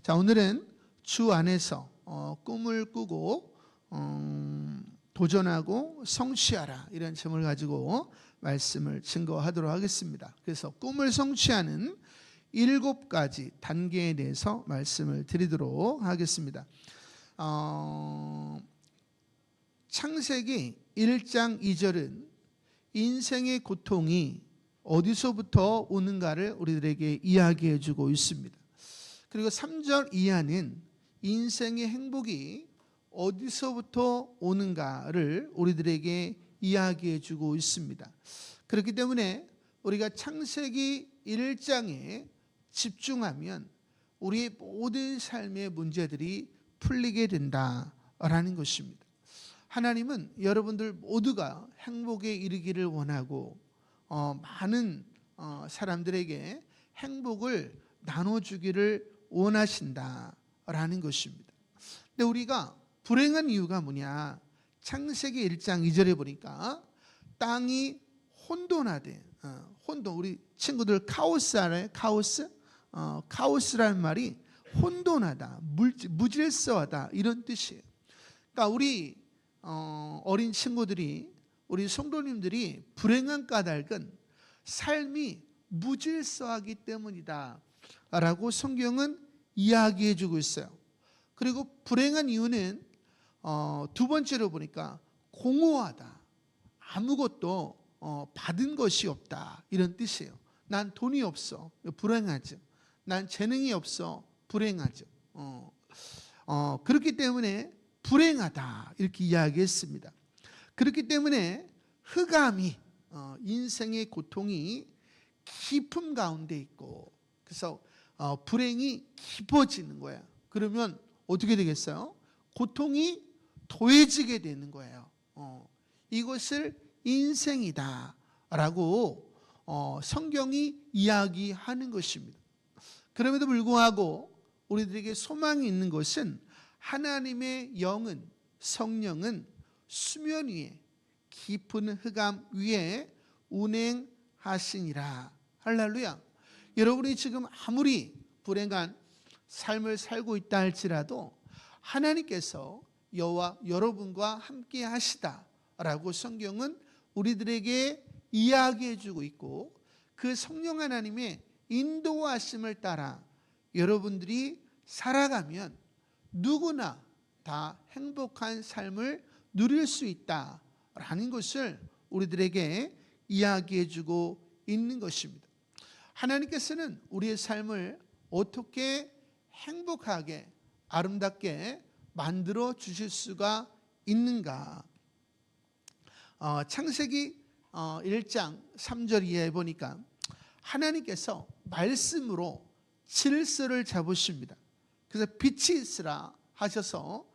자, 오늘은 주 안에서 꿈을 꾸고 도전하고 성취하라, 이런 제목을 가지고 말씀을 증거하도록 하겠습니다. 그래서 꿈을 성취하는 7가지 단계에 대해서 말씀을 드리도록 하겠습니다. 창세기 1장 2절은 인생의 고통이 어디서부터 오는가를 우리들에게 이야기해 주고 있습니다. 그리고 3절 이하는 인생의 행복이 어디서부터 오는가를 우리들에게 이야기해 주고 있습니다. 그렇기 때문에 우리가 창세기 1장에 집중하면 우리의 모든 삶의 문제들이 풀리게 된다라는 것입니다. 하나님은 여러분들 모두가 행복에 이르기를 원하고 많은 사람들에게 행복을 나눠주기를 원하신다라는 것입니다. 근데 우리가 불행한 이유가 뭐냐? 창세기 1장 2절에 보니까 땅이 혼돈하되, 혼돈, 우리 친구들 카오스 알아요? 카오스? 카오스라는 말이 혼돈하다, 무질서하다, 이런 뜻이에요. 그러니까 우리 어린 친구들이, 우리 성도님들이 불행한 까닭은 삶이 무질서하기 때문이다 라고 성경은 이야기해 주고 있어요. 그리고 불행한 이유는 두 번째로 보니까 공허하다, 아무것도 받은 것이 없다, 이런 뜻이에요. 난 돈이 없어, 불행하죠. 난 재능이 없어, 불행하죠. 그렇기 때문에 불행하다, 이렇게 이야기했습니다. 그렇기 때문에 흑암이, 인생의 고통이 깊음 가운데 있고, 그래서 불행이 깊어지는 거예요. 그러면 어떻게 되겠어요? 고통이 더해지게 되는 거예요. 이것을 인생이다 라고 성경이 이야기하는 것입니다. 그럼에도 불구하고 우리들에게 소망이 있는 것은 하나님의 영은, 성령은 수면 위에, 깊은 흑암 위에 운행하시니라. 할렐루야. 여러분이 지금 아무리 불행한 삶을 살고 있다 할지라도 하나님께서 여러분과 함께 하시다라고 성경은 우리들에게 이야기해 주고 있고, 그 성령 하나님의 인도하심을 따라 여러분들이 살아가면 누구나 다 행복한 삶을 누릴 수 있다라는 것을 우리들에게 이야기해 주고 있는 것입니다. 하나님께서는 우리의 삶을 어떻게 행복하게, 아름답게 만들어 주실 수가 있는가? 창세기 1장 3절 이하에 보니까 하나님께서 말씀으로 질서를 잡으십니다. 그래서 빛이 있으라 하셔서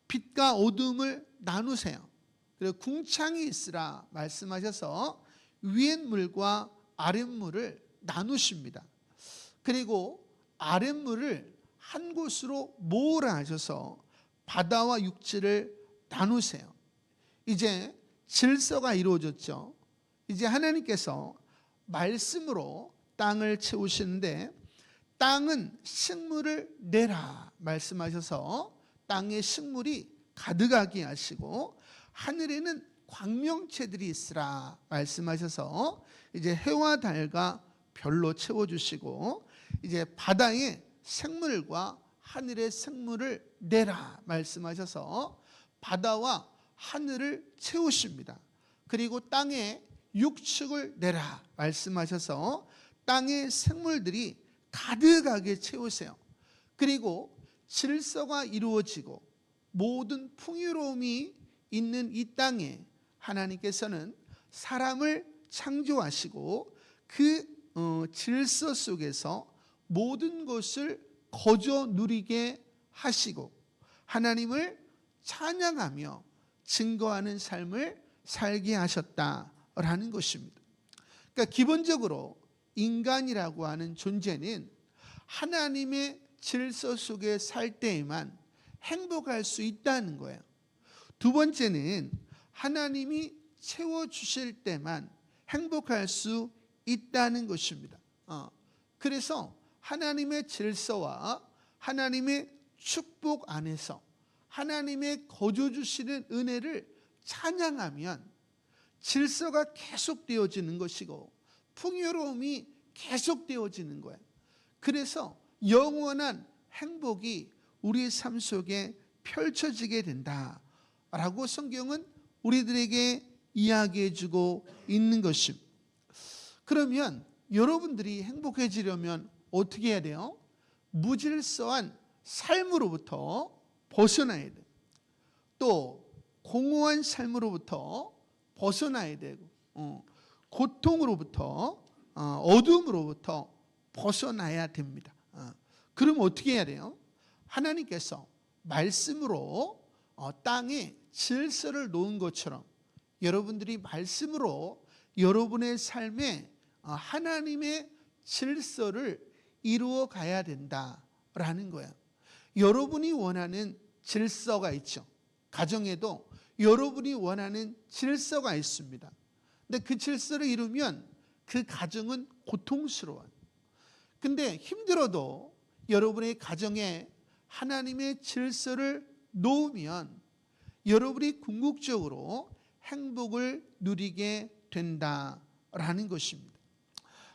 빛과 어둠을 나누세요. 그리고 궁창이 있으라 말씀하셔서 위엔물과 아랫물을 나누십니다. 그리고 아랫물을 한 곳으로 모으라 하셔서 바다와 육지를 나누세요. 이제 질서가 이루어졌죠. 이제 하나님께서 말씀으로 땅을 채우시는데, 땅은 식물을 내라 말씀하셔서 땅에 식물이 가득하게 하시고, 하늘에는 광명체들이 있으라 말씀하셔서 이제 해와 달과 별로 채워주시고, 이제 바다에 생물과 하늘의 생물을 내라 말씀하셔서 바다와 하늘을 채우십니다. 그리고 땅에 육축을 내라 말씀하셔서 땅의 생물들이 가득하게 채우세요. 그리고 질서가 이루어지고 모든 풍요로움이 있는 이 땅에 하나님께서는 사람을 창조하시고 그 질서 속에서 모든 것을 거저 누리게 하시고 하나님을 찬양하며 증거하는 삶을 살게 하셨다라는 것입니다. 그러니까 기본적으로 인간이라고 하는 존재는 하나님의 질서 속에 살 때에만 행복할 수 있다는 거예요. 두 번째는 하나님이 채워주실 때만 행복할 수 있다는 것입니다. 그래서 하나님의 질서와 하나님의 축복 안에서 하나님의 거저 주시는 은혜를 찬양하면 질서가 계속되어지는 것이고 풍요로움이 계속되어지는 거예요. 그래서 영원한 행복이 우리의 삶 속에 펼쳐지게 된다라고 성경은 우리들에게 이야기해 주고 있는 것입니다. 그러면 여러분들이 행복해지려면 어떻게 해야 돼요? 무질서한 삶으로부터 벗어나야 돼요. 또 공허한 삶으로부터 벗어나야 되고 고통으로부터 어둠으로부터 벗어나야 됩니다. 그럼 어떻게 해야 돼요? 하나님께서 말씀으로 땅에 질서를 놓은 것처럼 여러분들이 말씀으로 여러분의 삶에 하나님의 질서를 이루어 가야 된다라는 거예요. 여러분이 원하는 질서가 있죠. 가정에도 여러분이 원하는 질서가 있습니다. 근데 그 질서를 이루면 그 가정은 고통스러워요. 근데 힘들어도 여러분의 가정에 하나님의 질서를 놓으면 여러분이 궁극적으로 행복을 누리게 된다라는 것입니다.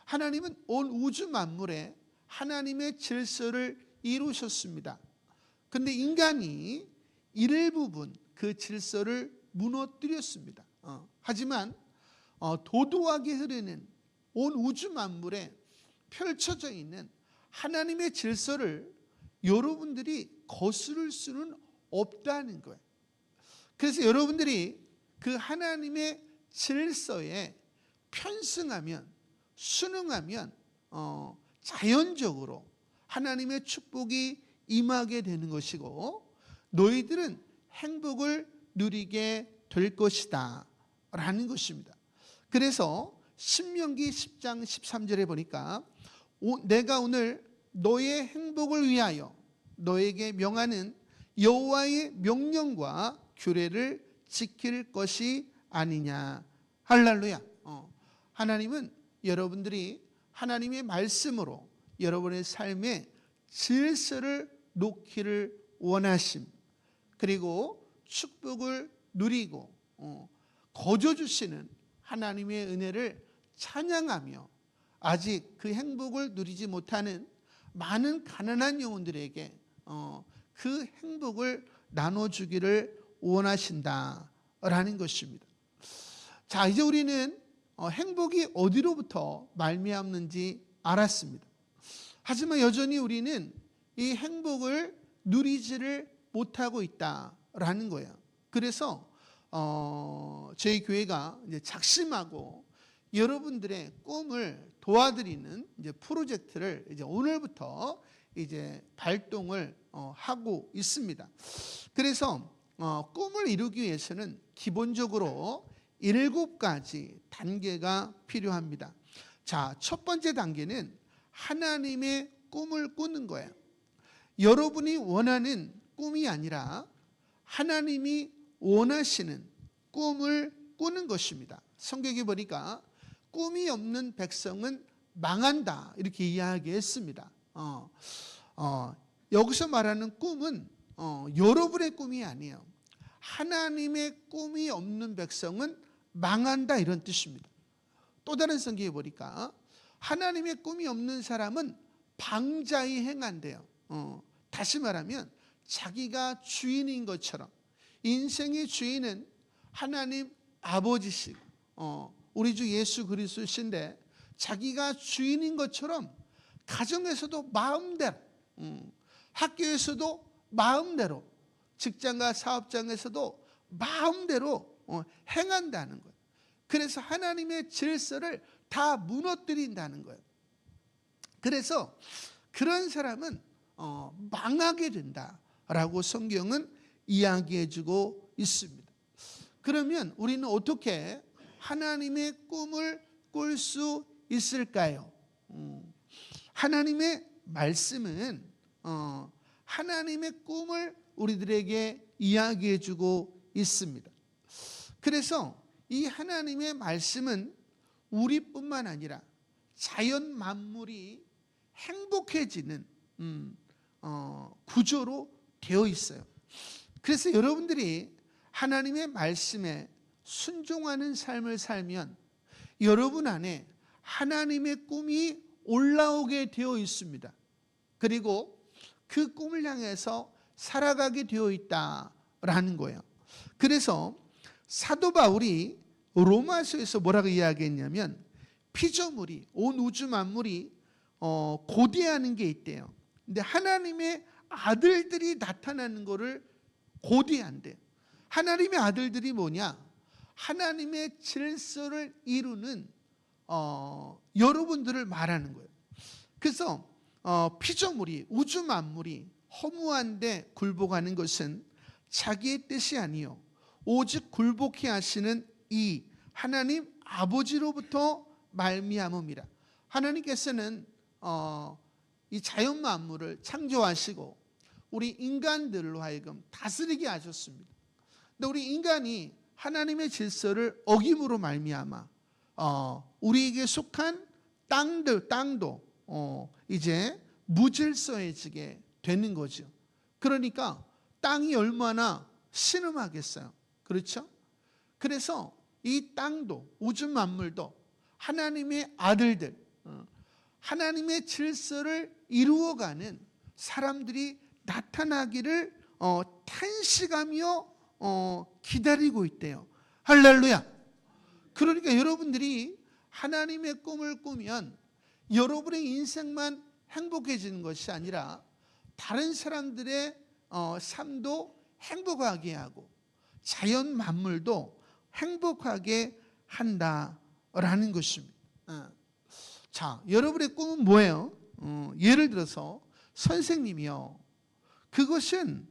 하나님은 온 우주 만물에 하나님의 질서를 이루셨습니다. 근데 인간이 일부분 그 질서를 무너뜨렸습니다. 하지만 도도하게 흐르는 온 우주 만물에 펼쳐져 있는 하나님의 질서를 여러분들이 거스를 수는 없다는 거예요. 그래서 여러분들이 그 하나님의 질서에 편승하면 순응하면 자연적으로 하나님의 축복이 임하게 되는 것이고 너희들은 행복을 누리게 될 것이다 라는 것입니다. 그래서 신명기 10장 13절에 보니까 내가 오늘 너의 행복을 위하여 너에게 명하는 여호와의 명령과 규례를 지킬 것이 아니냐. 할렐루야. 하나님은 여러분들이 하나님의 말씀으로 여러분의 삶에 질서를 놓기를 원하심, 그리고 축복을 누리고 거저 주시는 하나님의 은혜를 찬양하며 아직 그 행복을 누리지 못하는 많은 가난한 영혼들에게 그 행복을 나눠주기를 원하신다라는 것입니다. 자, 이제 우리는 행복이 어디로부터 말미암는지 알았습니다. 하지만 여전히 우리는 이 행복을 누리지를 못하고 있다라는 거예요. 그래서 저희 교회가 이제 작심하고 여러분들의 꿈을 도와드리는 이제 프로젝트를 이제 오늘부터 이제 발동을 하고 있습니다. 그래서 꿈을 이루기 위해서는 기본적으로 7가지 단계가 필요합니다. 자, 첫 번째 단계는 하나님의 꿈을 꾸는 거예요. 여러분이 원하는 꿈이 아니라 하나님이 원하시는 꿈을 꾸는 것입니다. 성경에 보니까 꿈이 없는 백성은 망한다 이렇게 이야기했습니다. 여기서 말하는 꿈은 여러분의 꿈이 아니에요. 하나님의 꿈이 없는 백성은 망한다 이런 뜻입니다. 또 다른 성경에 보니까 하나님의 꿈이 없는 사람은 방자히 행한대요. 다시 말하면 자기가 주인인 것처럼 인생의 주인은 하나님 아버지시고 우리 주 예수 그리스도신데 자기가 주인인 것처럼 가정에서도 마음대로 학교에서도 마음대로 직장과 사업장에서도 마음대로 행한다는 거예요. 그래서 하나님의 질서를 다 무너뜨린다는 거예요. 그래서 그런 사람은 망하게 된다라고 성경은 이야기해주고 있습니다. 그러면 우리는 어떻게 하나님의 꿈을 꿀 수 있을까요? 하나님의 말씀은 하나님의 꿈을 우리들에게 이야기해주고 있습니다. 그래서 이 하나님의 말씀은 우리뿐만 아니라 자연 만물이 행복해지는 구조로 되어 있어요. 그래서 여러분들이 하나님의 말씀에 순종하는 삶을 살면 여러분 안에 하나님의 꿈이 올라오게 되어 있습니다. 그리고 그 꿈을 향해서 살아가게 되어 있다라는 거예요. 그래서 사도 바울이 로마서에서 뭐라고 이야기했냐면 피조물이, 온 우주 만물이 고대하는 게 있대요. 근데 하나님의 아들들이 나타나는 거를 고대한대요. 하나님의 아들들이 뭐냐? 하나님의 질서를 이루는 여러분들을 말하는 거예요. 그래서 피조물이, 우주 만물이 허무한데 굴복하는 것은 자기의 뜻이 아니요 오직 굴복해 하시는 이 하나님 아버지로부터 말미암음이라. 하나님께서는 이 자연 만물을 창조하시고 우리 인간들로 하여금 다스리게 하셨습니다. 근데 우리 인간이 하나님의 질서를 어김으로 말미암아 우리에게 속한 땅도 이제 무질서해지게 되는 거죠. 그러니까 땅이 얼마나 신음하겠어요. 그렇죠? 그래서 이 땅도 우주 만물도 하나님의 아들들, 하나님의 질서를 이루어가는 사람들이 나타나기를 탄식하며 기다리고 있대요. 할렐루야. 그러니까 여러분들이 하나님의 꿈을 꾸면 여러분의 인생만 행복해지는 것이 아니라 다른 사람들의 삶도 행복하게 하고 자연 만물도 행복하게 한다라는 것입니다. 자, 여러분의 꿈은 뭐예요? 예를 들어서 선생님이요. 그것은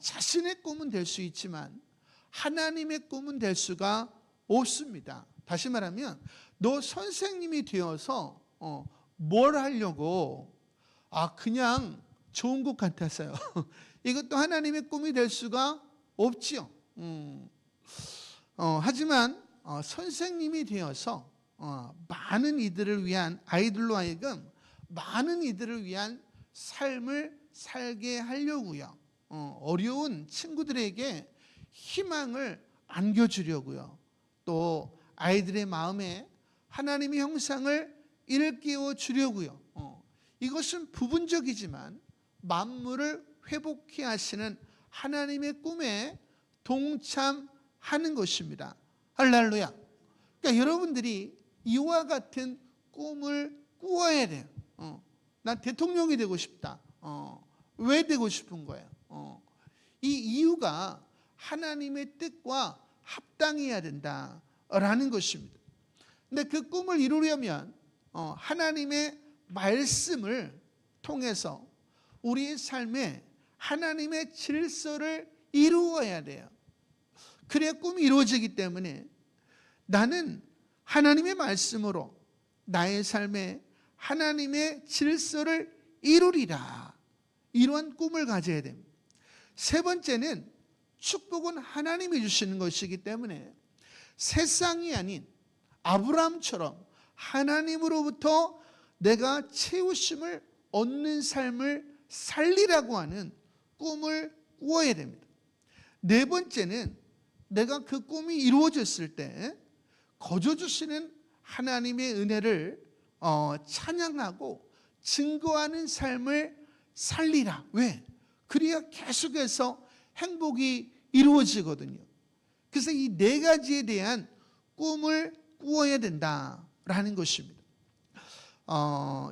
자신의 꿈은 될 수 있지만 하나님의 꿈은 될 수가 없습니다. 다시 말하면 너 선생님이 되어서 뭘 하려고? 그냥 좋은 것 같아서요. 이것도 하나님의 꿈이 될 수가 없지요. 하지만 선생님이 되어서 많은 이들을 위한, 아이들로 하여금 많은 이들을 위한 삶을 살게 하려고요. 어려운 친구들에게 희망을 안겨주려고요. 또 아이들의 마음에 하나님의 형상을 일깨워 주려고요. 이것은 부분적이지만 만물을 회복해 하시는 하나님의 꿈에 동참하는 것입니다. 할렐루야. 그러니까 여러분들이 이와 같은 꿈을 꾸어야 돼요. 난 대통령이 되고 싶다. 왜 되고 싶은 거예요? 이 이유가 하나님의 뜻과 합당해야 된다라는 것입니다. 근데 그 꿈을 이루려면 하나님의 말씀을 통해서 우리의 삶에 하나님의 질서를 이루어야 돼요. 그래야 꿈이 이루어지기 때문에 나는 하나님의 말씀으로 나의 삶에 하나님의 질서를 이루리라. 이러한 꿈을 가져야 됩니다. 세 번째는 축복은 하나님이 주시는 것이기 때문에 세상이 아닌 아브라함처럼 하나님으로부터 내가 채우심을 얻는 삶을 살리라고 하는 꿈을 꾸어야 됩니다. 네 번째는 내가 그 꿈이 이루어졌을 때 거저주시는 하나님의 은혜를 찬양하고 증거하는 삶을 살리라. 왜? 그래야 계속해서 행복이 이루어지거든요. 그래서 이 네 가지에 대한 꿈을 꾸어야 된다라는 것입니다.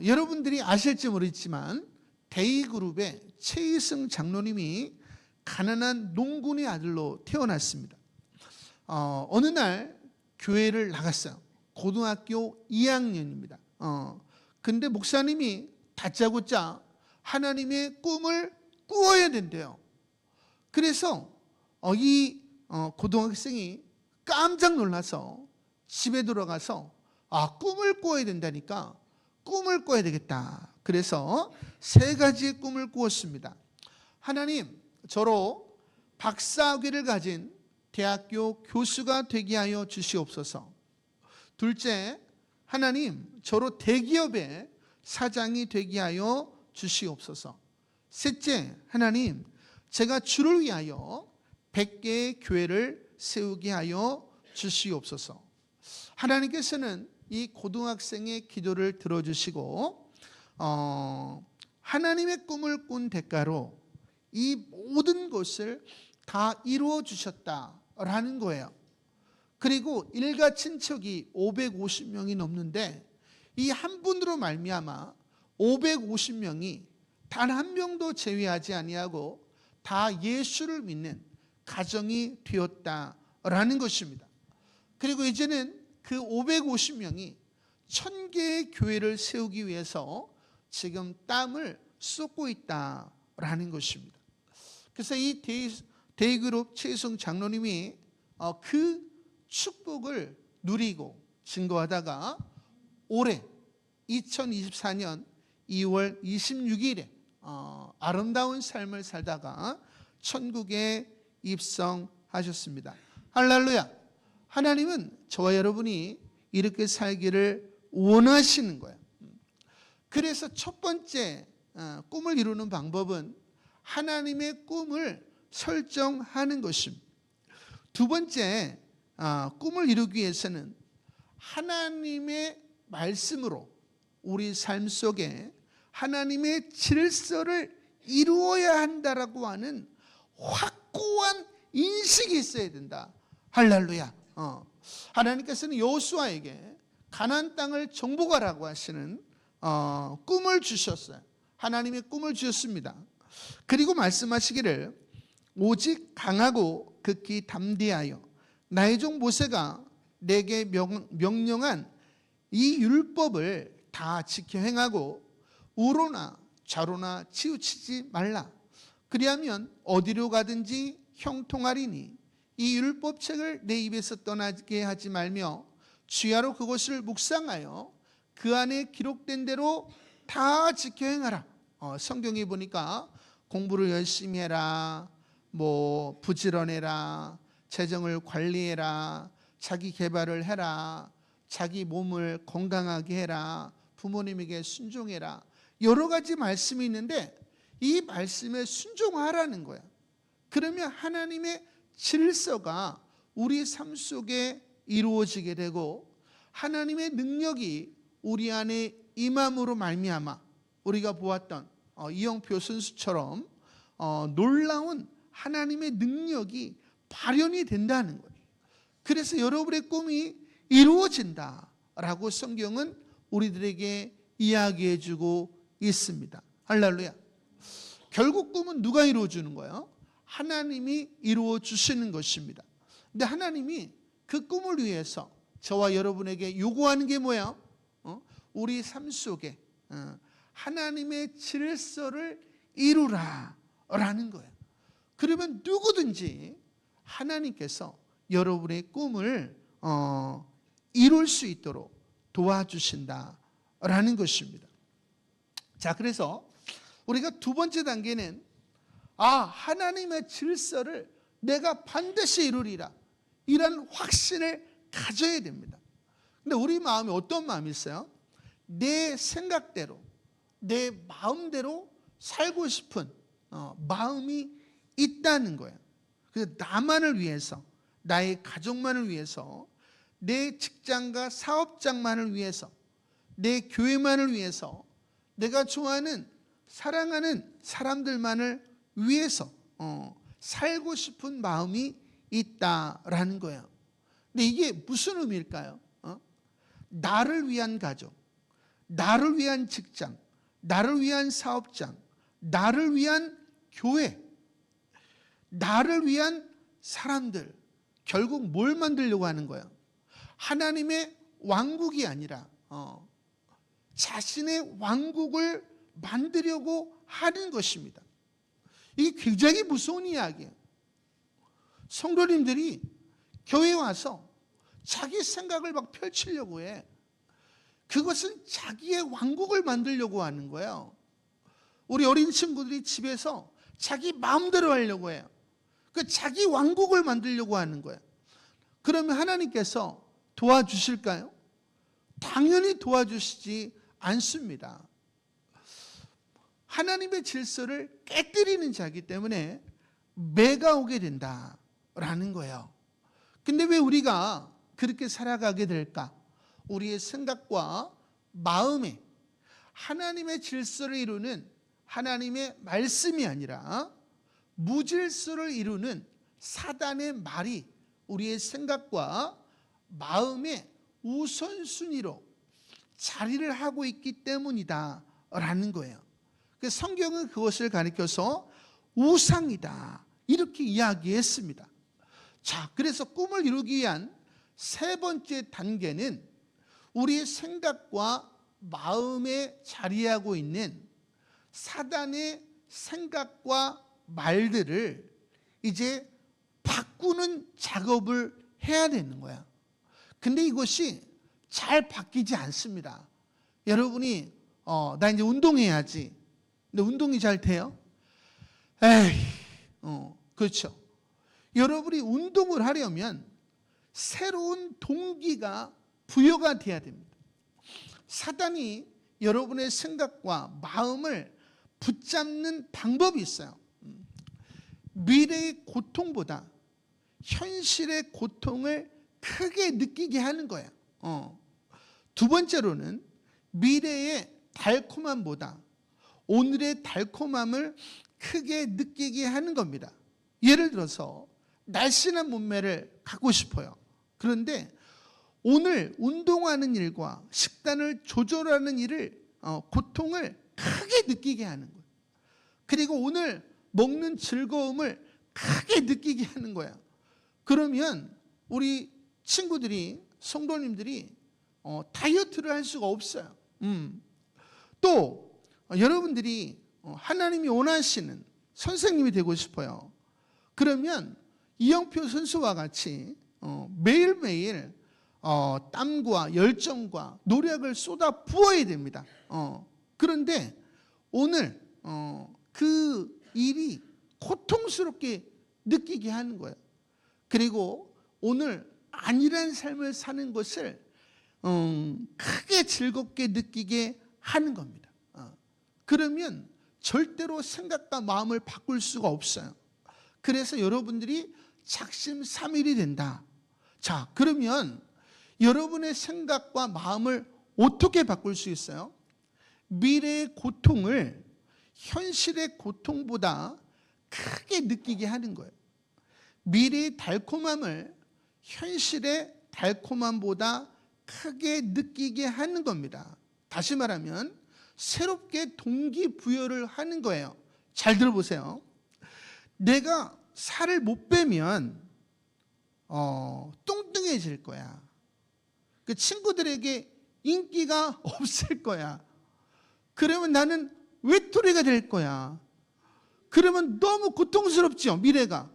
여러분들이 아실지 모르겠지만 데이그룹의 최희승 장로님이 가난한 농군의 아들로 태어났습니다. 어느 날 교회를 나갔어요. 고등학교 2학년입니다. 근데 목사님이 다짜고짜 하나님의 꿈을 꾸어야 된대요. 그래서 이 고등학생이 깜짝 놀라서 집에 들어가서 꿈을 꾸어야 된다니까 꿈을 꾸어야 되겠다. 그래서 세 가지의 꿈을 꾸었습니다. 하나님, 저로 박사학위를 가진 대학교 교수가 되게 하여 주시옵소서. 둘째, 하나님, 저로 대기업의 사장이 되게 하여 주시옵소서. 셋째, 하나님, 제가 주를 위하여 100개의 교회를 세우게 하여 주시옵소서. 하나님께서는 이 고등학생의 기도를 들어주시고 하나님의 꿈을 꾼 대가로 이 모든 것을 다 이루어 주셨다라는 거예요. 그리고 일가 친척이 550명이 넘는데 이 한 분으로 말미암아 550명이 단 한 명도 제외하지 아니하고 다 예수를 믿는 가정이 되었다라는 것입니다. 그리고 이제는 그 550명이 1000개의 교회를 세우기 위해서 지금 땀을 쏟고 있다라는 것입니다. 그래서 이 데이그룹 최희성 장로님이 그 축복을 누리고 증거하다가 올해 2024년 2월 26일에 아름다운 삶을 살다가 천국에 입성하셨습니다. 할렐루야. 하나님은 저와 여러분이 이렇게 살기를 원하시는 거예요. 그래서 첫 번째 꿈을 이루는 방법은 하나님의 꿈을 설정하는 것입니다. 두 번째, 꿈을 이루기 위해서는 하나님의 말씀으로 우리 삶 속에 하나님의 질서를 이루어야 한다라고 하는 확고한 인식이 있어야 된다. 할렐루야. 하나님께서는 여호수아에게 가나안 땅을 정복하라고 하시는 꿈을 주셨어요. 하나님의 꿈을 주셨습니다. 그리고 말씀하시기를 오직 강하고 극히 담대하여 나의 종 모세가 내게 명령한 이 율법을 다 지켜 행하고 우로나 좌로나 치우치지 말라. 그리하면 어디로 가든지 형통하리니 이 율법책을 내 입에서 떠나게 하지 말며 주야로 그것을 묵상하여 그 안에 기록된 대로 다 지켜 행하라. 성경에 보니까 공부를 열심히 해라, 뭐 부지런해라, 재정을 관리해라, 자기 개발을 해라, 자기 몸을 건강하게 해라, 부모님에게 순종해라, 여러 가지 말씀이 있는데 이 말씀에 순종하라는 거야. 그러면 하나님의 질서가 우리 삶 속에 이루어지게 되고 하나님의 능력이 우리 안에 임함으로 말미암아 우리가 보았던 이영표 선수처럼 놀라운 하나님의 능력이 발현이 된다는 거예요. 그래서 여러분의 꿈이 이루어진다라고 성경은 우리들에게 이야기해 주고 있습니다. 할렐루야. 결국 꿈은 누가 이루어 주는 거예요? 하나님이 이루어 주시는 것입니다. 근데 하나님이 그 꿈을 위해서 저와 여러분에게 요구하는 게 뭐예요? 우리 삶 속에 하나님의 질서를 이루라라는 거예요. 그러면 누구든지 하나님께서 여러분의 꿈을 이룰 수 있도록 도와주신다라는 것입니다. 자, 그래서 우리가 두 번째 단계는 하나님의 질서를 내가 반드시 이루리라, 이런 확신을 가져야 됩니다. 근데 우리 마음이 어떤 마음이 있어요? 내 생각대로, 내 마음대로 살고 싶은 마음이 있다는 거예요. 그래서 나만을 위해서, 나의 가족만을 위해서, 내 직장과 사업장만을 위해서, 내 교회만을 위해서, 내가 좋아하는 사랑하는 사람들만을 위해서 살고 싶은 마음이 있다라는 거예요. 근데 이게 무슨 의미일까요? 나를 위한 가족, 나를 위한 직장, 나를 위한 사업장, 나를 위한 교회, 나를 위한 사람들, 결국 뭘 만들려고 하는 거예요? 하나님의 왕국이 아니라 자신의 왕국을 만들려고 하는 것입니다. 이게 굉장히 무서운 이야기예요. 성도님들이 교회에 와서 자기 생각을 막 펼치려고 해. 그것은 자기의 왕국을 만들려고 하는 거예요. 우리 어린 친구들이 집에서 자기 마음대로 하려고 해요. 그 자기 왕국을 만들려고 하는 거예요. 그러면 하나님께서 도와주실까요? 당연히 도와주시지 않습니다. 하나님의 질서를 깨뜨리는 자이기 때문에 매가 오게 된다라는 거예요. 근데 왜 우리가 그렇게 살아가게 될까? 우리의 생각과 마음에 하나님의 질서를 이루는 하나님의 말씀이 아니라 무질서를 이루는 사단의 말이 우리의 생각과 마음의 우선순위로 자리를 하고 있기 때문이다 라는 거예요. 그래서 성경은 그것을 가리켜서 우상이다 이렇게 이야기했습니다. 자, 그래서 꿈을 이루기 위한 세 번째 단계는 우리의 생각과 마음에 자리하고 있는 사단의 생각과 말들을 이제 바꾸는 작업을 해야 되는 거야. 근데 이것이 잘 바뀌지 않습니다. 여러분이 나 이제 운동해야지. 근데 운동이 잘 돼요? 그렇죠. 여러분이 운동을 하려면 새로운 동기가 부여가 돼야 됩니다. 사단이 여러분의 생각과 마음을 붙잡는 방법이 있어요. 미래의 고통보다 현실의 고통을 크게 느끼게 하는 거예요. 두 번째로는 미래의 달콤함보다 오늘의 달콤함을 크게 느끼게 하는 겁니다. 예를 들어서 날씬한 몸매를 갖고 싶어요. 그런데 오늘 운동하는 일과 식단을 조절하는 일을 고통을 크게 느끼게 하는 거예요. 그리고 오늘 먹는 즐거움을 크게 느끼게 하는 거야. 그러면 우리 친구들이 성도님들이 다이어트를 할 수가 없어요. 또 여러분들이 하나님이 원하시는 선생님이 되고 싶어요. 그러면 이영표 선수와 같이 매일매일 땀과 열정과 노력을 쏟아 부어야 됩니다. 그런데 오늘 그 일이 고통스럽게 느끼게 하는 거예요. 그리고 오늘 안일한 삶을 사는 것을 크게 즐겁게 느끼게 하는 겁니다. 그러면 절대로 생각과 마음을 바꿀 수가 없어요. 그래서 여러분들이 작심삼일이 된다. 자, 그러면 여러분의 생각과 마음을 어떻게 바꿀 수 있어요? 미래의 고통을 현실의 고통보다 크게 느끼게 하는 거예요. 미래의 달콤함을 현실의 달콤함보다 크게 느끼게 하는 겁니다. 다시 말하면 새롭게 동기부여를 하는 거예요. 잘 들어보세요. 내가 살을 못 빼면 뚱뚱해질 거야. 그 친구들에게 인기가 없을 거야. 그러면 나는 외톨이가 될 거야. 그러면 너무 고통스럽죠, 미래가.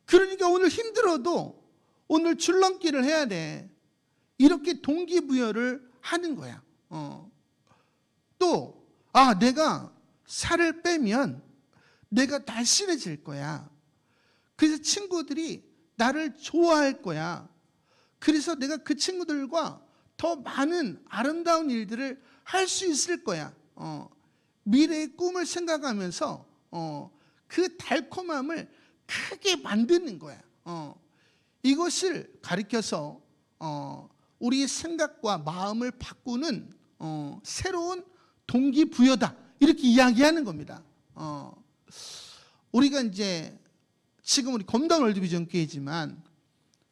그러니까 오늘 힘들어도 오늘 줄넘기를 해야 돼. 이렇게 동기부여를 하는 거야. 또 내가 살을 빼면 내가 날씬해질 거야. 그래서 친구들이 나를 좋아할 거야. 그래서 내가 그 친구들과 더 많은 아름다운 일들을 할 수 있을 거야. 미래의 꿈을 생각하면서 그 달콤함을 크게 만드는 거야. 이것을 가리켜서 우리의 생각과 마음을 바꾸는 새로운 동기부여다. 이렇게 이야기하는 겁니다. 우리가 이제 지금 우리 검단 월드비전 교회지만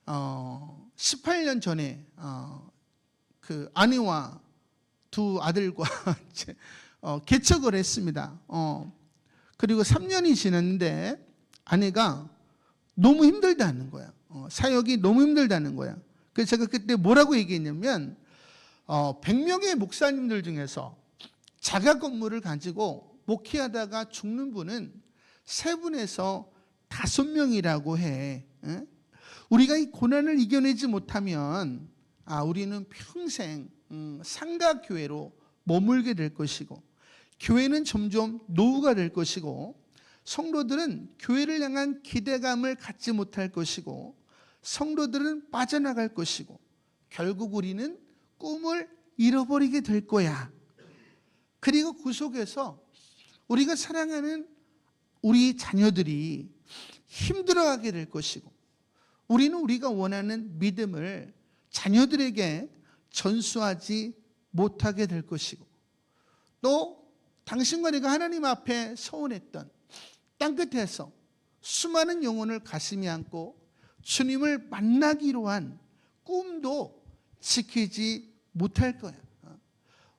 18년 전에 그 아내와 두 아들과 이제 개척을 했습니다. 그리고 3년이 지났는데 아내가 너무 힘들다는 거야. 사역이 너무 힘들다는 거야. 그래서 제가 그때 뭐라고 얘기했냐면 100명의 목사님들 중에서 자가 건물을 가지고 목회하다가 죽는 분은 3분에서 5명이라고 해. 우리가 이 고난을 이겨내지 못하면 우리는 평생 상가교회로 머물게 될 것이고, 교회는 점점 노후가 될 것이고, 성도들은 교회를 향한 기대감을 갖지 못할 것이고, 성도들은 빠져나갈 것이고, 결국 우리는 꿈을 잃어버리게 될 거야. 그리고 그 속에서 우리가 사랑하는 우리 자녀들이 힘들어하게 될 것이고, 우리는 우리가 원하는 믿음을 자녀들에게 전수하지 못하게 될 것이고, 또 당신과 내가 하나님 앞에 서원했던 땅끝에서 수많은 영혼을 가슴에 안고 주님을 만나기로 한 꿈도 지키지 못할 거야.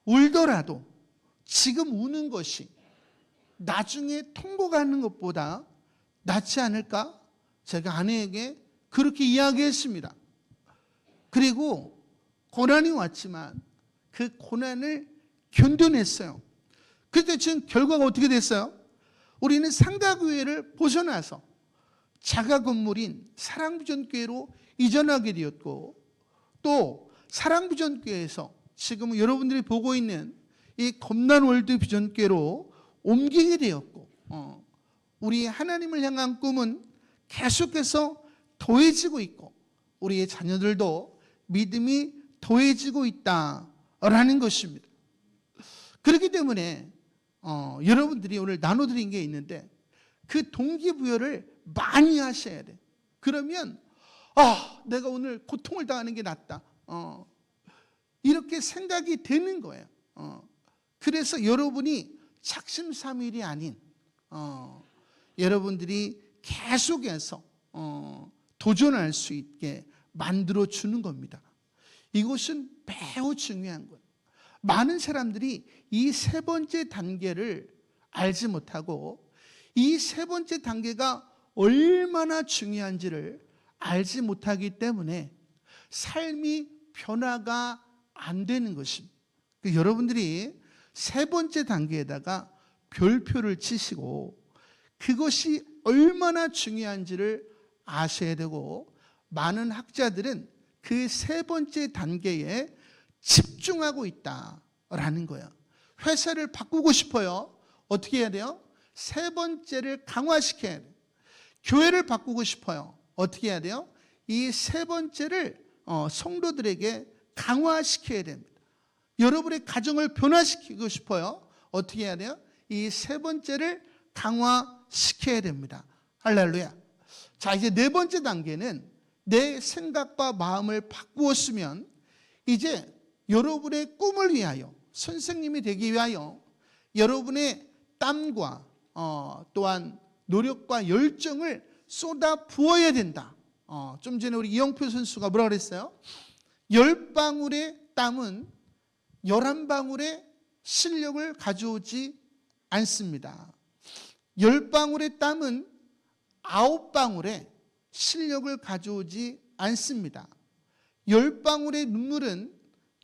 울더라도 지금 우는 것이 나중에 통곡하는 것보다 낫지 않을까? 제가 아내에게 그렇게 이야기했습니다. 그리고 고난이 왔지만 그 고난을 견뎌냈어요. 그때 지금 결과가 어떻게 됐어요? 우리는 상가교회를 벗어나서 자가 건물인 사랑비전교회로 이전하게 되었고, 또 사랑비전교회에서 지금 여러분들이 보고 있는 이 검난월드 비전교회로 옮기게 되었고, 우리 하나님을 향한 꿈은 계속해서 더해지고 있고, 우리의 자녀들도 믿음이 더해지고 있다라는 것입니다. 그렇기 때문에 여러분들이 오늘 나눠드린 게 있는데, 그 동기부여를 많이 하셔야 돼. 그러면 내가 오늘 고통을 당하는 게 낫다, 이렇게 생각이 되는 거예요. 그래서 여러분이 작심삼일이 아닌 여러분들이 계속해서 도전할 수 있게 만들어주는 겁니다. 이것은 매우 중요한 거예요. 많은 사람들이 이 세 번째 단계를 알지 못하고, 이 세 번째 단계가 얼마나 중요한지를 알지 못하기 때문에 삶이 변화가 안 되는 것입니다. 여러분들이 세 번째 단계에다가 별표를 치시고 그것이 얼마나 중요한지를 아셔야 되고, 많은 학자들은 그 세 번째 단계에 집중하고 있다라는 거예요. 회사를 바꾸고 싶어요. 어떻게 해야 돼요? 세 번째를 강화시켜야 돼요. 교회를 바꾸고 싶어요. 어떻게 해야 돼요? 이 세 번째를 성도들에게 강화시켜야 됩니다. 여러분의 가정을 변화시키고 싶어요. 어떻게 해야 돼요? 이 세 번째를 강화시켜야 됩니다. 할렐루야. 자, 이제 네 번째 단계는 내 생각과 마음을 바꾸었으면 이제 여러분의 꿈을 위하여, 선생님이 되기 위하여 여러분의 땀과 또한 노력과 열정을 쏟아 부어야 된다. 좀 전에 우리 이영표 선수가 뭐라 그랬어요? 10방울의 땀은 11방울의 실력을 가져오지 않습니다. 10방울의 땀은 9방울의 실력을 가져오지 않습니다. 10방울의 눈물은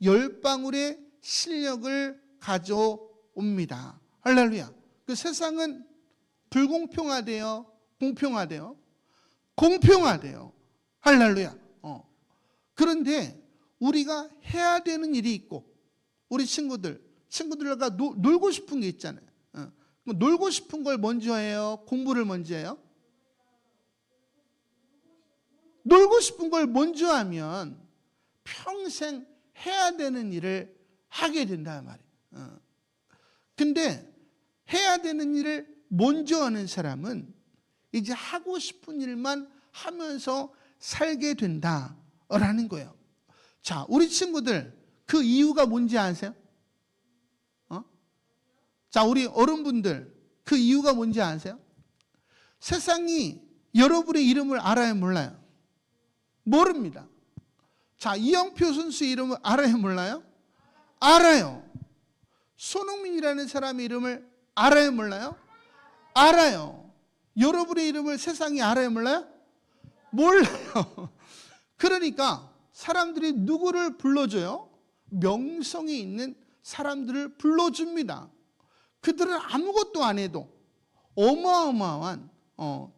10방울의 실력을 가져옵니다. 할렐루야. 그 세상은 불공평하대요? 공평하대요? 공평하대요. 할렐루야. 그런데 우리가 해야 되는 일이 있고, 우리 친구들과 놀고 싶은 게 있잖아요. 놀고 싶은 걸 먼저 해요? 공부를 먼저 해요? 놀고 싶은 걸 먼저 하면 평생 해야 되는 일을 하게 된단 말이에요. 근데 해야 되는 일을 먼저 하는 사람은 이제 하고 싶은 일만 하면서 살게 된다라는 거예요. 자, 우리 친구들 그 이유가 뭔지 아세요? 자, 우리 어른분들 그 이유가 뭔지 아세요? 세상이 여러분의 이름을 알아요, 몰라요? 모릅니다. 자, 이영표 선수 이름을 알아요, 몰라요? 알아요. 손흥민이라는 사람의 이름을 알아요, 몰라요? 알아요. 여러분의 이름을 세상이 알아요, 몰라요? 몰라요. 그러니까 사람들이 누구를 불러줘요? 명성이 있는 사람들을 불러줍니다. 그들은 아무것도 안 해도 어마어마한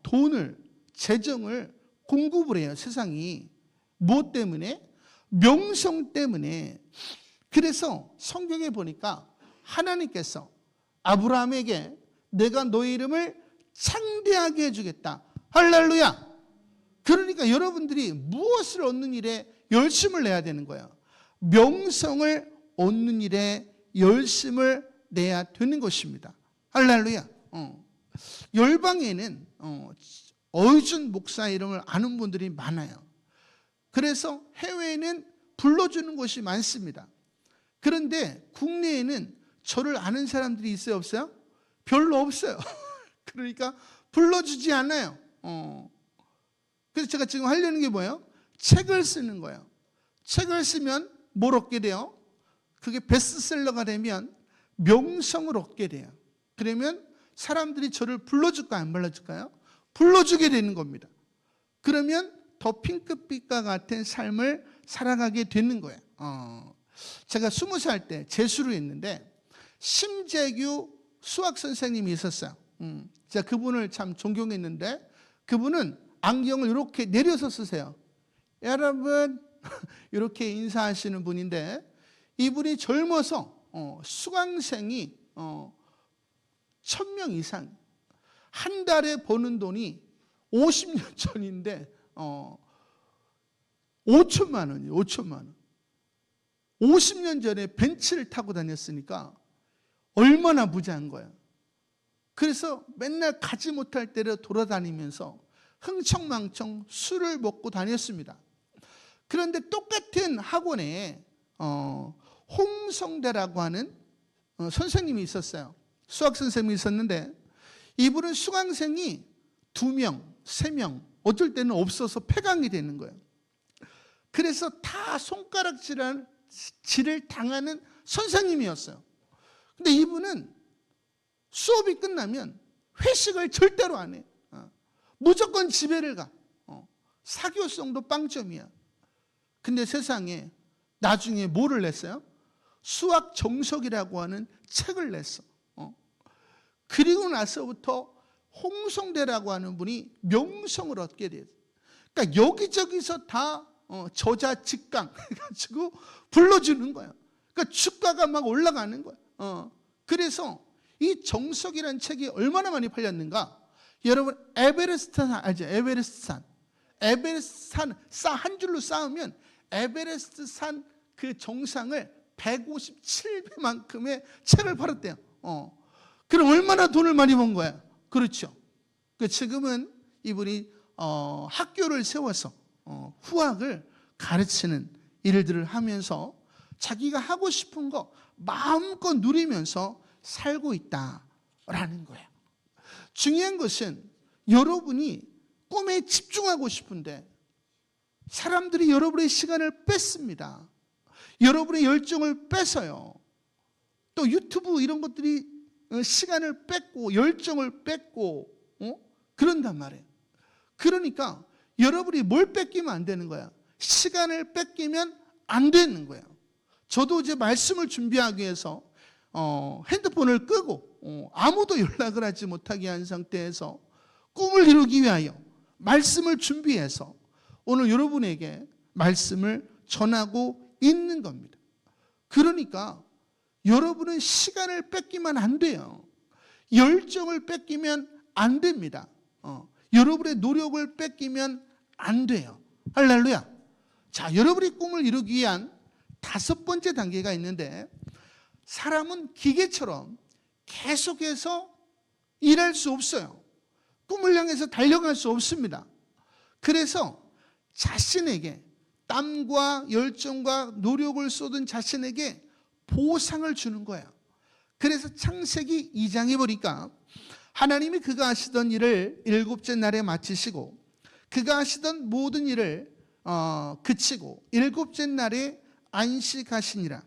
돈을, 재정을 공급을 해요, 세상이. 무엇 때문에? 명성 때문에. 그래서 성경에 보니까 하나님께서 아브라함에게 내가 너의 이름을 창대하게 해주겠다. 할렐루야. 그러니까 여러분들이 무엇을 얻는 일에 열심을 내야 되는 거예요. 명성을 얻는 일에 열심을 내야 되는 것입니다. 할렐루야. 열방에는 어의준 목사 이름을 아는 분들이 많아요. 그래서 해외에는 불러주는 곳이 많습니다. 그런데 국내에는 저를 아는 사람들이 있어요, 없어요? 별로 없어요. 그러니까 불러주지 않아요. 그래서 제가 지금 하려는 게 뭐예요? 책을 쓰는 거예요. 책을 쓰면 뭘 얻게 돼요? 그게 베스트셀러가 되면 명성을 얻게 돼요. 그러면 사람들이 저를 불러줄까요? 안 불러줄까요? 불러주게 되는 겁니다. 그러면 더 핑크빛과 같은 삶을 살아가게 되는 거예요. 제가 20살 때 재수를 했는데 심재규 수학 선생님이 있었어요. 제가 그분을 참 존경했는데 그분은 안경을 이렇게 내려서 쓰세요. 여러분 이렇게 인사하시는 분인데 이분이 젊어서 수강생이 1000명 이상, 한 달에 버는 돈이 50년 전인데 5천만 원이에요. 5천만 원. 50년 전에 벤츠를 타고 다녔으니까 얼마나 부자인 거야. 그래서 맨날 가지 못할 때를 돌아다니면서 흥청망청 술을 먹고 다녔습니다. 그런데 똑같은 학원에 홍성대라고 하는 선생님이 있었어요. 수학 선생님이 있었는데 이분은 수강생이 2명, 3명, 어쩔 때는 없어서 폐강이 되는 거예요. 그래서 다 손가락질을 당하는 선생님이었어요. 근데 이분은 수업이 끝나면 회식을 절대로 안 해. 무조건 집에를 가. 사교성도 빵점이야. 근데 세상에 나중에 뭐를 냈어요? 수학 정석이라고 하는 책을 냈어. 그리고 나서부터 홍성대라고 하는 분이 명성을 얻게 돼요. 그러니까 여기저기서 다 저자 직강 해가지고 불러주는 거야. 그러니까 주가가 막 올라가는 거야. 그래서 이 정석이라는 책이 얼마나 많이 팔렸는가? 여러분 에베레스트 산 알죠? 에베레스트 산. 에베레스트 산 한 줄로 쌓으면 에베레스트 산 그 정상을 157배만큼의 책을 팔았대요. 그럼 얼마나 돈을 많이 번 거야? 그렇죠. 지금은 이분이 학교를 세워서 후학을 가르치는 일들을 하면서 자기가 하고 싶은 거 마음껏 누리면서 살고 있다라는 거예요. 중요한 것은 여러분이 꿈에 집중하고 싶은데 사람들이 여러분의 시간을 뺐습니다. 여러분의 열정을 뺏어요. 또 유튜브 이런 것들이 시간을 뺏고 열정을 뺏고 그런단 말이에요. 그러니까 여러분이 뭘 뺏기면 안 되는 거야? 시간을 뺏기면 안 되는 거예요. 저도 이제 말씀을 준비하기 위해서 핸드폰을 끄고 아무도 연락을 하지 못하게 한 상태에서 꿈을 이루기 위하여 말씀을 준비해서 오늘 여러분에게 말씀을 전하고 있는 겁니다. 그러니까 여러분은 시간을 뺏기면 안 돼요. 열정을 뺏기면 안 됩니다. 여러분의 노력을 뺏기면 안 돼요. 할렐루야. 자, 여러분의 꿈을 이루기 위한 5번째 단계가 있는데 사람은 기계처럼 계속해서 일할 수 없어요. 꿈을 향해서 달려갈 수 없습니다. 그래서 자신에게 땀과 열정과 노력을 쏟은 자신에게 보상을 주는 거예요. 그래서 창세기 2장에 보니까 하나님이 그가 하시던 일을 7째 날에 마치시고 그가 하시던 모든 일을 그치고 7째 날에 안식하시니라.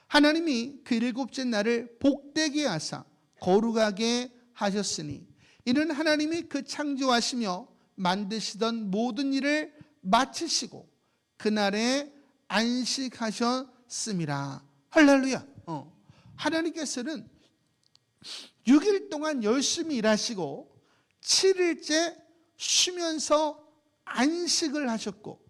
하나님이 그 7째 날을 복되게 하사 거룩하게 하셨으니 이는 하나님이 그 창조하시며 만드시던 모든 일을 마치시고 그날에 안식하셨음이라. 할렐루야. 하나님께서는 6일 동안 열심히 일하시고 7일째 쉬면서 안식을 하셨고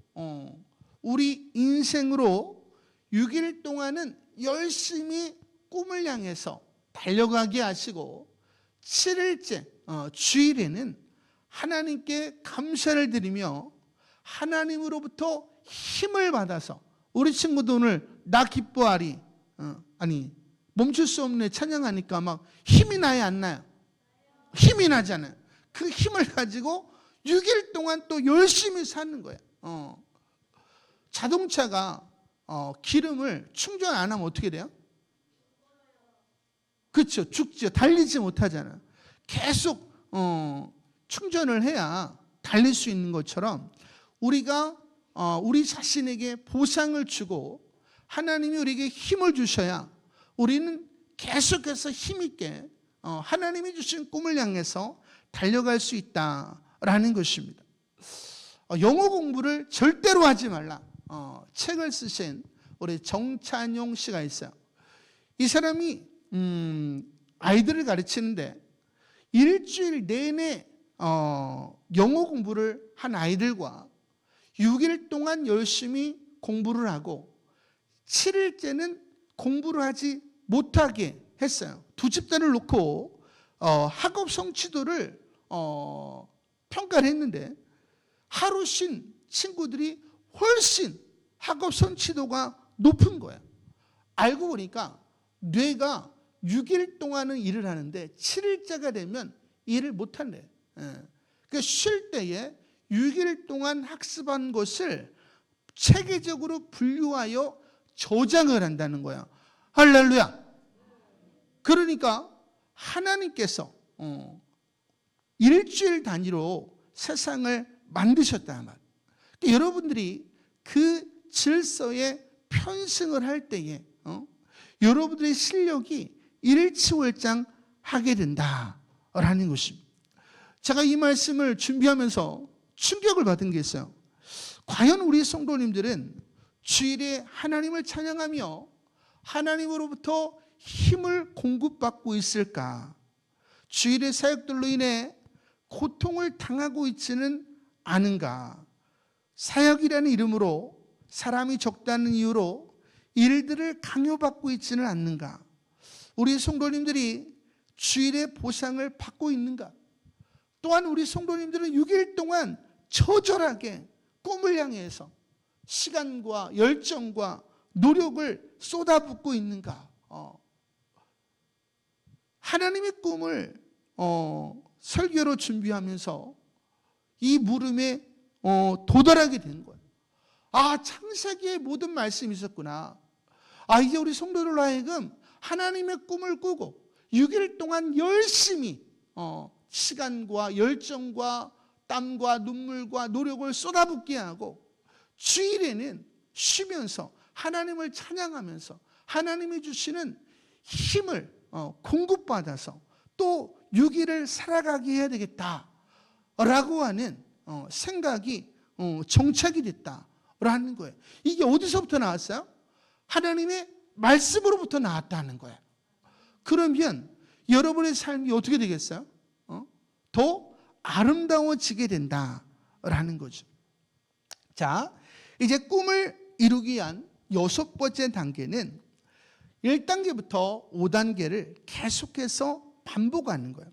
우리 인생으로 6일 동안은 열심히 꿈을 향해서 달려가게 하시고 7일째 주일에는 하나님께 감사를 드리며 하나님으로부터 힘을 받아서 우리 친구도 오늘 나 기뻐하리 멈출 수 없네 찬양하니까 막 힘이 나요 안 나요? 힘이 나잖아요. 그 힘을 가지고 6일 동안 또 열심히 사는 거예요. 자동차가 기름을 충전 안 하면 어떻게 돼요? 그렇죠. 죽죠. 달리지 못하잖아요. 계속 충전을 해야 달릴 수 있는 것처럼 우리가 우리 자신에게 보상을 주고 하나님이 우리에게 힘을 주셔야 우리는 계속해서 힘있게 하나님이 주신 꿈을 향해서 달려갈 수 있다라는 것입니다. 영어 공부를 절대로 하지 말라. 책을 쓰신 우리 정찬용 씨가 있어요. 이 사람이 아이들을 가르치는데 일주일 내내 영어 공부를 한 아이들과 6일 동안 열심히 공부를 하고 7일째는 공부를 하지 못하게 했어요. 두 집단을 놓고 학업 성취도를 평가를 했는데 하루 쉰 친구들이 훨씬 학업 성취도가 높은 거예요. 알고 보니까 뇌가 6일 동안은 일을 하는데 7일째가 되면 일을 못한대. 그러니까 쉴 때에 6일 동안 학습한 것을 체계적으로 분류하여 저장을 한다는 거야. 할렐루야. 그러니까 하나님께서 일주일 단위로 세상을 만드셨다 말. 그러니까 여러분들이 그 질서에 편승을 할 때에 여러분들의 실력이 일치월장하게 된다라는 것입니다. 제가 이 말씀을 준비하면서 충격을 받은 게 있어요. 과연 우리 성도님들은 주일에 하나님을 찬양하며 하나님으로부터 힘을 공급받고 있을까? 주일의 사역들로 인해 고통을 당하고 있지는 않은가? 사역이라는 이름으로 사람이 적다는 이유로 일들을 강요받고 있지는 않는가? 우리 성도님들이 주일의 보상을 받고 있는가? 또한 우리 성도님들은 6일 동안 처절하게 꿈을 향해서 시간과 열정과 노력을 쏟아붓고 있는가? 하나님의 꿈을 설교로 준비하면서 이 물음에 도달하게 된 거예요. 아, 창세기의 모든 말씀이 있었구나. 아, 이제 우리 성도들로 하여금 하나님의 꿈을 꾸고 6일 동안 열심히 시간과 열정과 땀과 눈물과 노력을 쏟아붓게 하고 주일에는 쉬면서 하나님을 찬양하면서 하나님이 주시는 힘을 공급받아서 또 6일을 살아가게 해야 되겠다라고 하는 생각이 정착이 됐다라는 거예요. 이게 어디서부터 나왔어요? 하나님의 말씀으로부터 나왔다는 거예요. 그러면 여러분의 삶이 어떻게 되겠어요? 더 아름다워지게 된다라는 거죠. 자, 이제 꿈을 이루기 위한 6번째 단계는 1단계부터 5단계를 계속해서 반복하는 거예요.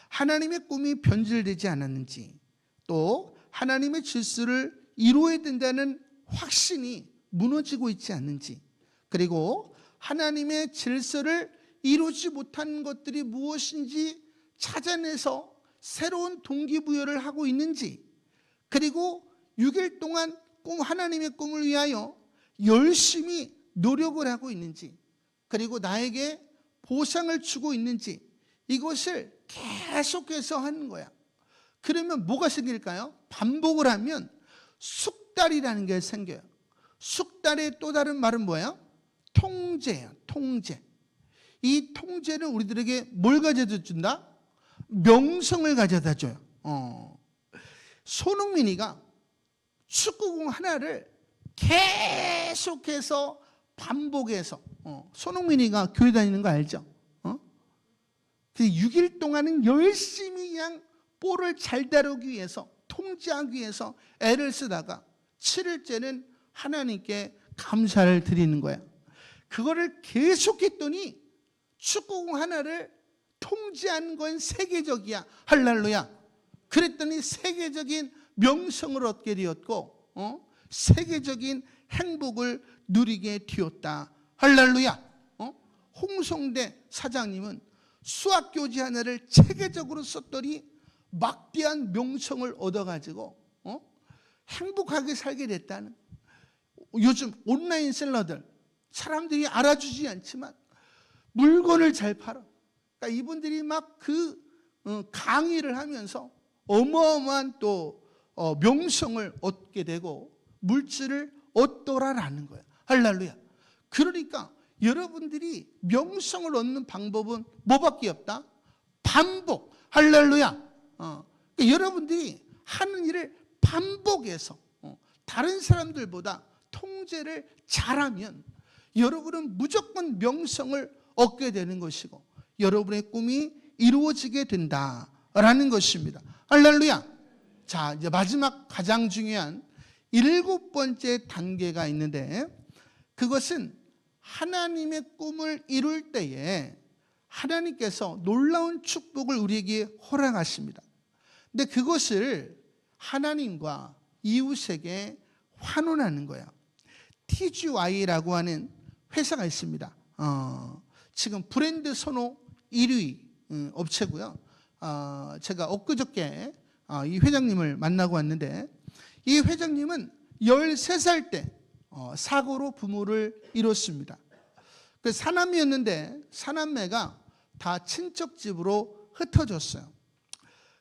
하나님의 꿈이 변질되지 않았는지, 또 하나님의 질서를 이루어야 된다는 확신이 무너지고 있지 않는지, 그리고 하나님의 질서를 이루지 못한 것들이 무엇인지 찾아내서 새로운 동기부여를 하고 있는지, 그리고 6일 동안 하나님의 꿈을 위하여 열심히 노력을 하고 있는지, 그리고 나에게 보상을 주고 있는지, 이것을 계속해서 하는 거야. 그러면 뭐가 생길까요? 반복을 하면 숙달이라는 게 생겨요. 숙달의 또 다른 말은 뭐예요? 통제예요. 통제. 이 통제는 우리들에게 뭘 가져다 준다? 명성을 가져다 줘요. 손흥민이가 축구공 하나를 계속해서 반복해서 손흥민이가 교회 다니는 거 알죠? 6일 동안은 열심히 그냥 볼을 잘 다루기 위해서 통제하기 위해서 애를 쓰다가 7일째는 하나님께 감사를 드리는 거야. 그거를 계속했더니 축구공 하나를 통제하는 건 세계적이야. 할렐루야. 그랬더니 세계적인 명성을 얻게 되었고 세계적인 행복을 누리게 되었다. 할렐루야. 홍성대 사장님은 수학교재 하나를 체계적으로 썼더니 막대한 명성을 얻어가지고 행복하게 살게 됐다는. 요즘 온라인 셀러들 사람들이 알아주지 않지만 물건을 잘 팔아. 그러니까 이분들이 막 강의를 하면서 어마어마한 또 명성을 얻게 되고 물질을 얻더라라는 거야. 할렐루야. 그러니까 여러분들이 명성을 얻는 방법은 뭐밖에 없다? 반복. 할렐루야. 그러니까 여러분들이 하는 일을 반복해서 다른 사람들보다 통제를 잘하면 여러분은 무조건 명성을 얻게 되는 것이고 여러분의 꿈이 이루어지게 된다라는 것입니다. 할렐루야. 자, 이제 마지막 가장 중요한 7번째 단계가 있는데, 그것은 하나님의 꿈을 이룰 때에 하나님께서 놀라운 축복을 우리에게 허락하십니다. 근데 그것을 하나님과 이웃에게 환원하는 거야. TGY라고 하는 회사가 있습니다. 지금 브랜드 선호 1위 업체고요. 제가 엊그저께 이 회장님을 만나고 왔는데, 이 회장님은 13살 때 사고로 부모를 잃었습니다. 그 사남매였는데 사남매가 다 친척 집으로 흩어졌어요.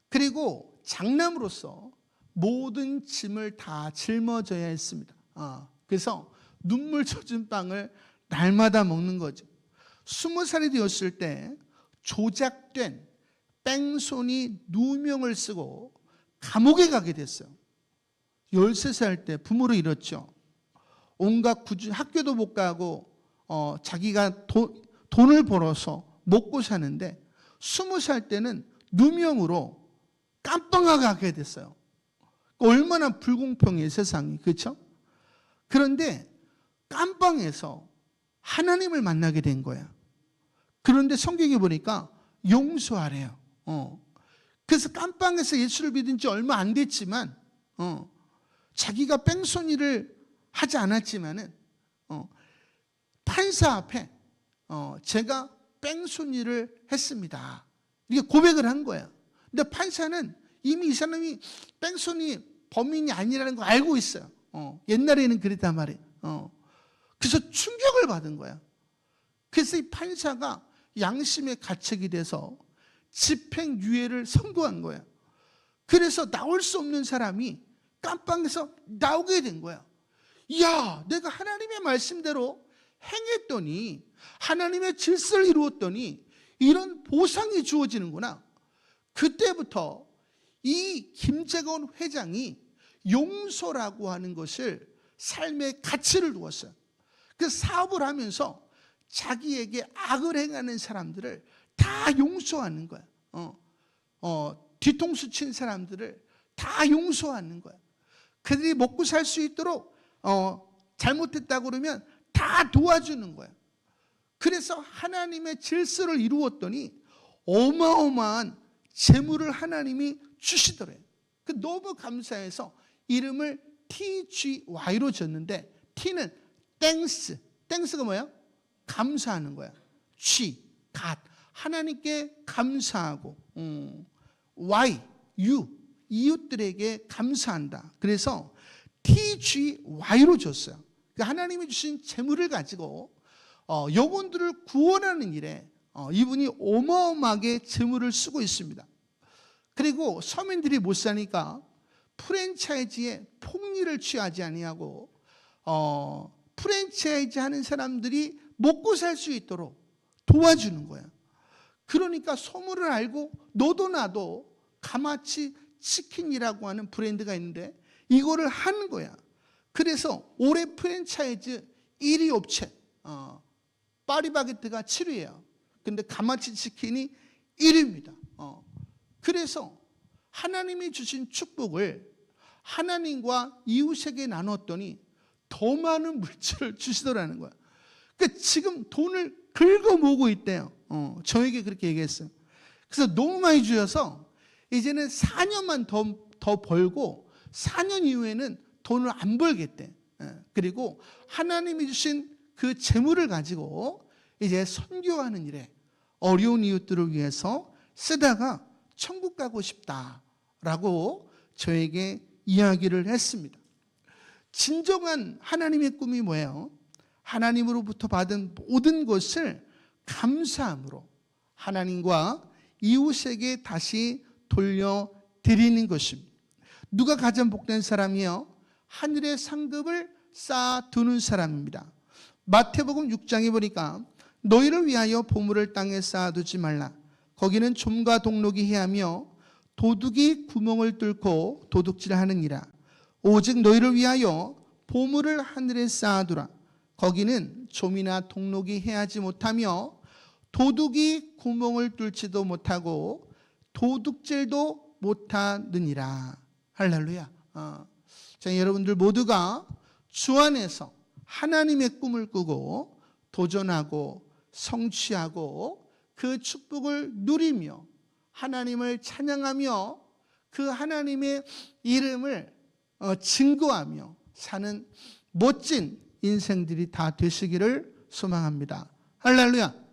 그리고 장남으로서 모든 짐을 다 짊어져야 했습니다. 그래서 눈물 젖은 빵을 날마다 먹는 거죠. 20살이 되었을 때 조작된 뺑소니 누명을 쓰고 감옥에 가게 됐어요. 13살 때 부모를 잃었죠. 온갖 학교도 못 가고 자기가 돈을 벌어서 먹고 사는데 20살 때는 누명으로 깜빵하게 가게 됐어요. 얼마나 불공평해 세상이. 그렇죠? 그런데 깜빵에서 하나님을 만나게 된 거야. 그런데 성경에 보니까 용서하래요. 그래서 깜빵에서 예수를 믿은 지 얼마 안 됐지만 자기가 뺑소니를 하지 않았지만은 판사 앞에 제가 뺑소니를 했습니다. 이게 고백을 한 거야. 근데 판사는 이미 이 사람이 뺑소니 범인이 아니라는 걸 알고 있어요. 옛날에는 그랬단 말이에요. 그래서 충격을 받은 거야. 그래서 이 판사가 양심의 가책이 돼서 집행유예를 선고한 거야. 그래서 나올 수 없는 사람이 깜빵에서 나오게 된 거야. 야, 내가 하나님의 말씀대로 행했더니, 하나님의 질서를 이루었더니 이런 보상이 주어지는구나. 그때부터 이 김재건 회장이 용서라고 하는 것을 삶의 가치를 두었어요. 그 사업을 하면서 자기에게 악을 행하는 사람들을 다 용서하는 거야. 뒤통수 친 사람들을 다 용서하는 거야. 그들이 먹고 살 수 있도록 잘못했다고 그러면 다 도와주는 거야. 그래서 하나님의 질서를 이루었더니 어마어마한 재물을 하나님이 주시더래요. 너무 감사해서 이름을 TGY로 졌는데, T는 땡스, 땡스가 뭐야? 감사하는 거야. G, God, 하나님께 감사하고, Y, you, 이웃들에게 감사한다. 그래서 TGY로 줬어요. 하나님이 주신 재물을 가지고 영혼들을 구원하는 일에 이분이 어마어마하게 재물을 쓰고 있습니다. 그리고 서민들이 못 사니까 프랜차이즈에 폭리를 취하지 아니하고 프랜차이즈 하는 사람들이 먹고 살 수 있도록 도와주는 거야. 그러니까 소문을 알고 너도 나도 가마치 치킨이라고 하는 브랜드가 있는데 이거를 하는 거야. 그래서 올해 프랜차이즈 1위 업체, 파리바게뜨가 7위예요. 근데 가마치 치킨이 1위입니다. 그래서 하나님이 주신 축복을 하나님과 이웃에게 나눴더니 더 많은 물질을 주시더라는 거야. 그러니까 지금 돈을 긁어 모으고 있대요. 저에게 그렇게 얘기했어요. 그래서 너무 많이 주셔서 이제는 4년만 더 벌고 4년 이후에는 돈을 안 벌겠대. 그리고 하나님이 주신 그 재물을 가지고 이제 선교하는 일에 어려운 이웃들을 위해서 쓰다가 천국 가고 싶다라고 저에게 이야기를 했습니다. 진정한 하나님의 꿈이 뭐예요? 하나님으로부터 받은 모든 것을 감사함으로 하나님과 이웃에게 다시 돌려드리는 것입니다. 누가 가장 복된 사람이요? 하늘의 상급을 쌓아두는 사람입니다. 마태복음 6장에 보니까 너희를 위하여 보물을 땅에 쌓아두지 말라. 거기는 좀과 동록이 해하며 도둑이 구멍을 뚫고 도둑질하느니라. 오직 너희를 위하여 보물을 하늘에 쌓아두라. 거기는 좀이나 동록이 해하지 못하며 도둑이 구멍을 뚫지도 못하고 도둑질도 못하느니라. 할렐루야. 자, 여러분들 모두가 주 안에서 하나님의 꿈을 꾸고 도전하고 성취하고 그 축복을 누리며 하나님을 찬양하며 그 하나님의 이름을 증거하며 사는 멋진 인생들이 다 되시기를 소망합니다. 할렐루야.